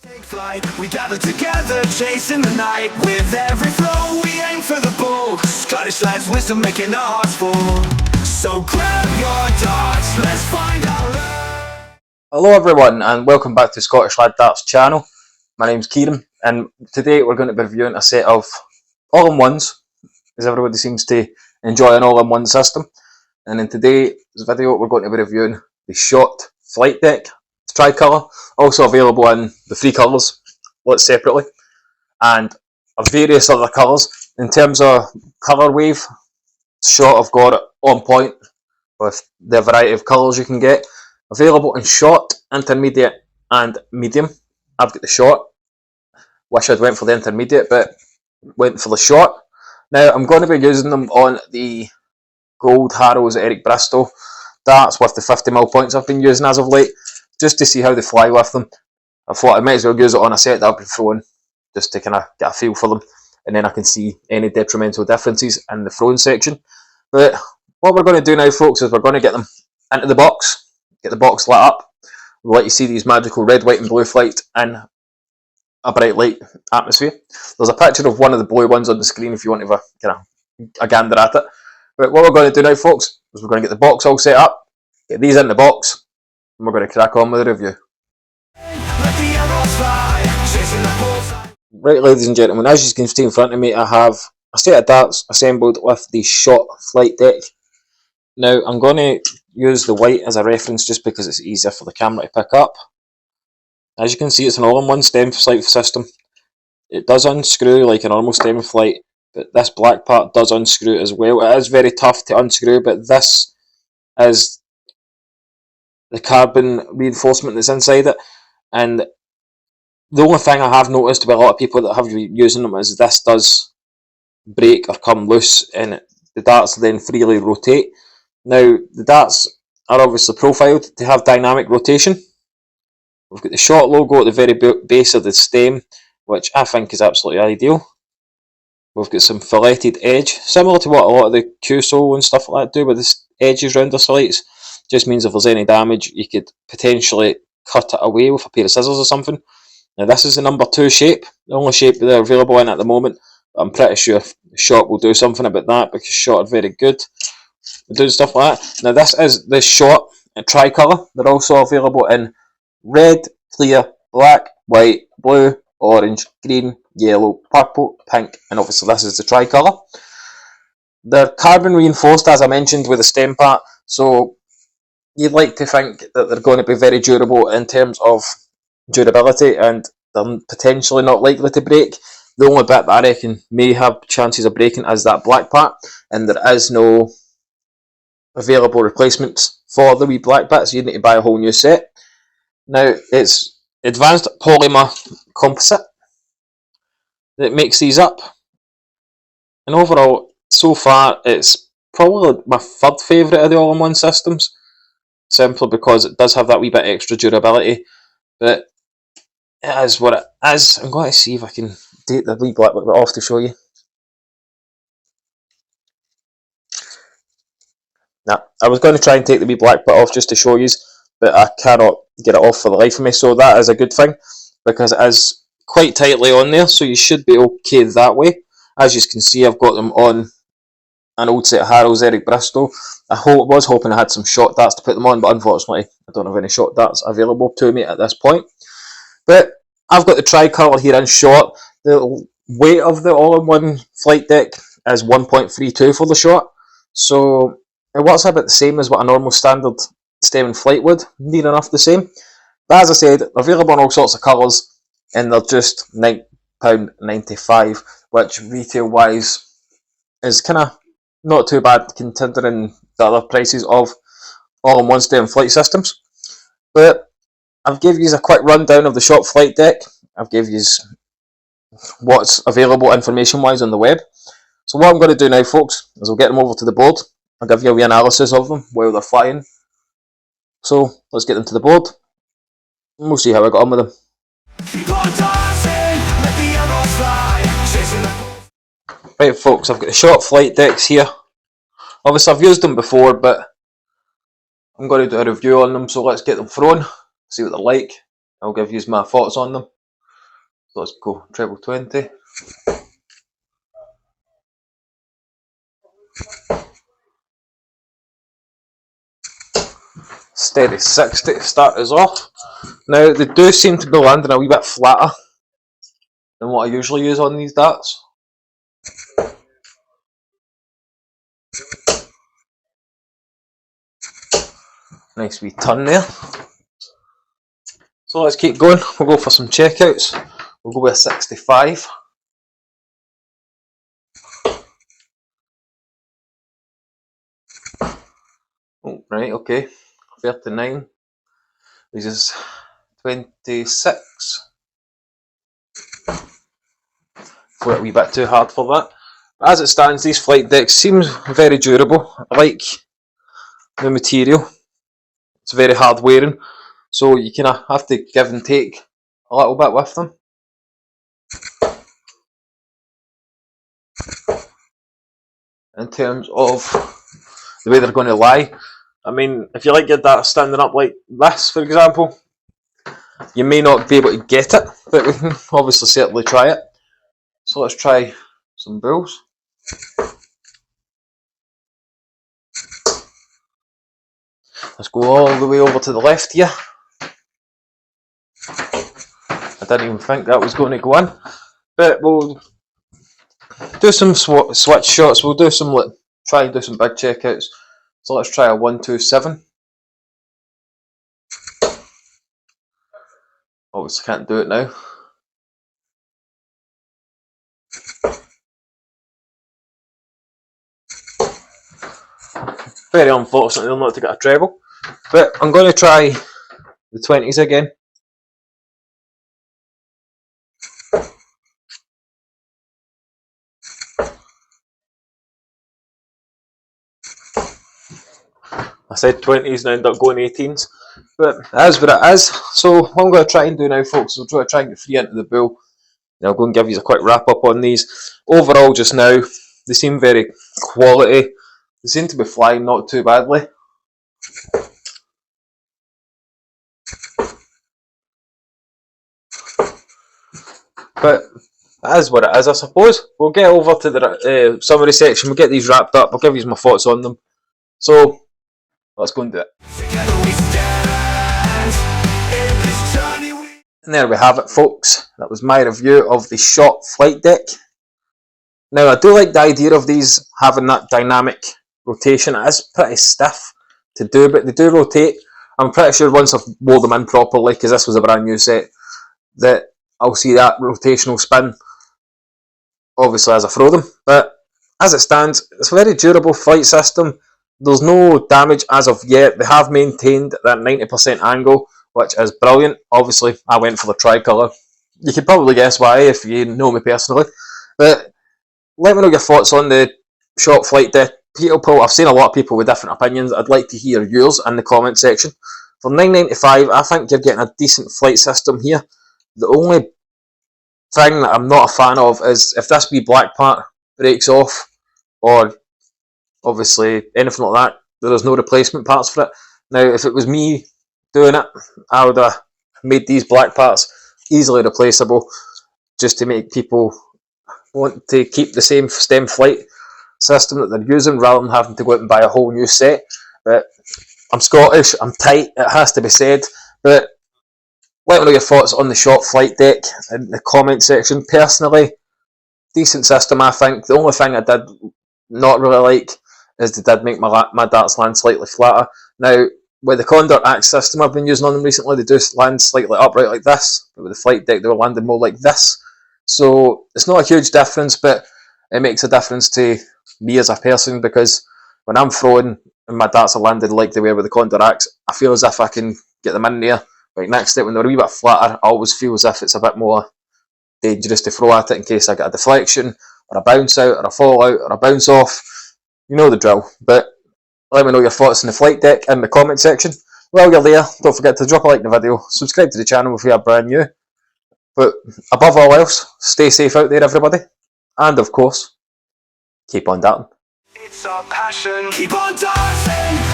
Take flight, we gather together, chasing the night. With every flow, we aim for the bull. Scottish lads, wisdom making our hearts full. So grab your darts, let's find our love. Hello everyone and welcome back to Scottish Lad Darts channel. My name's Kieran and today we're going to be reviewing a set of all-in-ones, as everybody seems to enjoy an all-in-one system. And in today's video we're going to be reviewing the Shot Flight Deck Tricolour, also available in the three colours, lit separately, and various other colours. In terms of colour wave, Shot have got it on point with the variety of colours you can get. Available in short, intermediate and medium. I've got the short. Wish I'd went for the intermediate, but went for the short. Now I'm going to be using them on the Gold Harrows Eric Bristow darts with the 50mm points I've been using as of late, just to see how they fly with them. I thought I might as well use it on a set that I've been throwing, just to kind of get a feel for them, and then I can see any detrimental differences in the throwing section. But what we're going to do now, folks, is we're going to get them into the box, get the box lit up. We'll let you see these magical red, white and blue flights in a bright light atmosphere. There's a picture of one of the blue ones on the screen if you want to have a gander at it. But what we're going to do now, folks, is we're going to get the box all set up, get these in the box, and we're going to crack on with the review. Right, ladies and gentlemen, as you can see in front of me, I have a set of darts assembled with the Shot Flight Deck. Now, I'm going to use the white as a reference just because it's easier for the camera to pick up. As you can see, it's an all-in-one stem flight system. It does unscrew like a normal stem flight, but this black part does unscrew as well. It is very tough to unscrew, but this is the carbon reinforcement that's inside it. And the only thing I have noticed with a lot of people that have been using them is this does break or come loose, and the darts then freely rotate. Now, the darts are obviously profiled to have dynamic rotation. We've got the Shot logo at the very base of the stem, which I think is absolutely ideal. We've got some filleted edge, similar to what a lot of the QSO and stuff like that do with the edges around the slits. Just means if there's any damage, you could potentially cut it away with a pair of scissors or something. Now, this is the number 2 shape, the only shape they're available in at the moment. But I'm pretty sure Shot will do something about that because Shot are very good at doing stuff like that. Now, this is the Shot Tricolour. They're also available in red, clear, black, white, blue, orange, green, yellow, purple, pink, and obviously this is the tricolour. They're carbon reinforced, as I mentioned, with the stem part, so you'd like to think that they're going to be very durable in terms of durability, and they're potentially not likely to break. The only bit that I reckon may have chances of breaking is that black part, and there is no available replacements for the wee black bits. You need to buy a whole new set. Now, it's advanced polymer composite that makes these up, and overall, so far, it's probably my third favourite of the all-in-one systems, simply because it does have that wee bit extra durability, but it is what it is. I'm going to see if I can take the wee black bit off to show you. Now, I was going to try and take the wee black bit off just to show you, but I cannot get it off for the life of me, so that is a good thing, because it is quite tightly on there, so you should be okay that way. As you can see, I've got them on an old set of Harrows Eric Bristow. I was hoping I had some Shot darts to put them on, but unfortunately I don't have any Shot darts available to me at this point. But I've got the tricolour here in Shot. The weight of the all-in-one flight deck is 1.32 for the Shot, so it works about the same as what a normal standard stem and flight would, near enough the same. But as I said, available in all sorts of colours, and they're just £9.95, which retail wise is kind of not too bad considering the other prices of all-in-one stem flight systems. But I've given you a quick rundown of the Shot Flight Deck. I've given you what's available information wise on the web. So what I'm going to do now, folks, is I'll get them over to the board. I'll give you a wee analysis of them while they're flying. So let's get them to the board, and we'll see how I got on with them. Right, folks, I've got the Shot Flight Decks here. Obviously I've used them before, but I'm going to do a review on them, so let's get them thrown, see what they're like. I'll give you my thoughts on them. let's go treble 20. Steady 60 to start us off. Now they do seem to be landing a wee bit flatter than what I usually use on these darts. Nice wee turn there. So let's keep going. We'll go for some checkouts. We'll go with 65. Oh, right, okay. 39. This is 26. Fought a wee bit too hard for that. But as it stands, these flight decks seem very durable. I like the material. It's very hard wearing, so you kind of have to give and take a little bit with them. In terms of the way they're going to lie, I mean, if you like your dart standing up like this, for example, you may not be able to get it, but we can obviously certainly try it. So let's try some bulls. Let's go all the way over to the left here. I didn't even think that was going to go in, but we'll do some switch shots. We'll do some, try and do some big checkouts. So let's try a 127. Obviously can't do it now. Very unfortunate they'll not to get a treble, but I'm going to try the 20s again. I said 20s and ended up going 18s, but that is what it is. So what I'm going to try and do now, folks, is try and get 3 into the bull. I'll go and give you a quick wrap up on these. Overall, just now, they seem very quality. They seem to be flying not too badly. But that is what it is, I suppose. We'll get over to the summary section. We'll get these wrapped up. I'll give you my thoughts on them. So let's go and do it. And there we have it, folks. That was my review of the Shot flight deck. Now, I do like the idea of these having that dynamic rotation. It is pretty stiff to do, but they do rotate. I'm pretty sure once I've wore them in properly, because this was a brand new set, that I'll see that rotational spin, obviously, as I throw them. But as it stands, it's a very durable flight system. There's no damage as of yet. They have maintained that 90% angle, which is brilliant. Obviously, I went for the tricolour. You could probably guess why if you know me personally. But let me know your thoughts on the Shot flight deck. I've seen a lot of people with different opinions. I'd like to hear yours in the comment section. For $9.95, I think you're getting a decent flight system here. The only thing that I'm not a fan of is if this wee black part breaks off, or obviously anything like that, there's no replacement parts for it. Now, if it was me doing it, I would have made these black parts easily replaceable, just to make people want to keep the same stem flight system that they're using, rather than having to go out and buy a whole new set. But I'm Scottish, I'm tight, it has to be said. But let me know your thoughts on the Shot flight deck in the comment section. Personally, decent system, I think. The only thing I did not really like is they did make my darts land slightly flatter. Now, with the Condor Axe system I've been using on them recently, they do land slightly upright like this, but with the flight deck they were landing more like this. So it's not a huge difference, but it makes a difference to me as a person, because when I'm throwing and my darts are landed like they were with the Condor Axe, I feel as if I can get them in there. Right next to it, when they're a wee bit flatter, I always feel as if it's a bit more dangerous to throw at it in case I get a deflection, or a bounce out, or a fall out, or a bounce off. You know the drill. But let me know your thoughts on the flight deck in the comment section. While you're there, don't forget to drop a like on the video, subscribe to the channel if you are brand new. But above all else, stay safe out there, everybody. And of course, keep on darting. It's our passion, keep on dancing.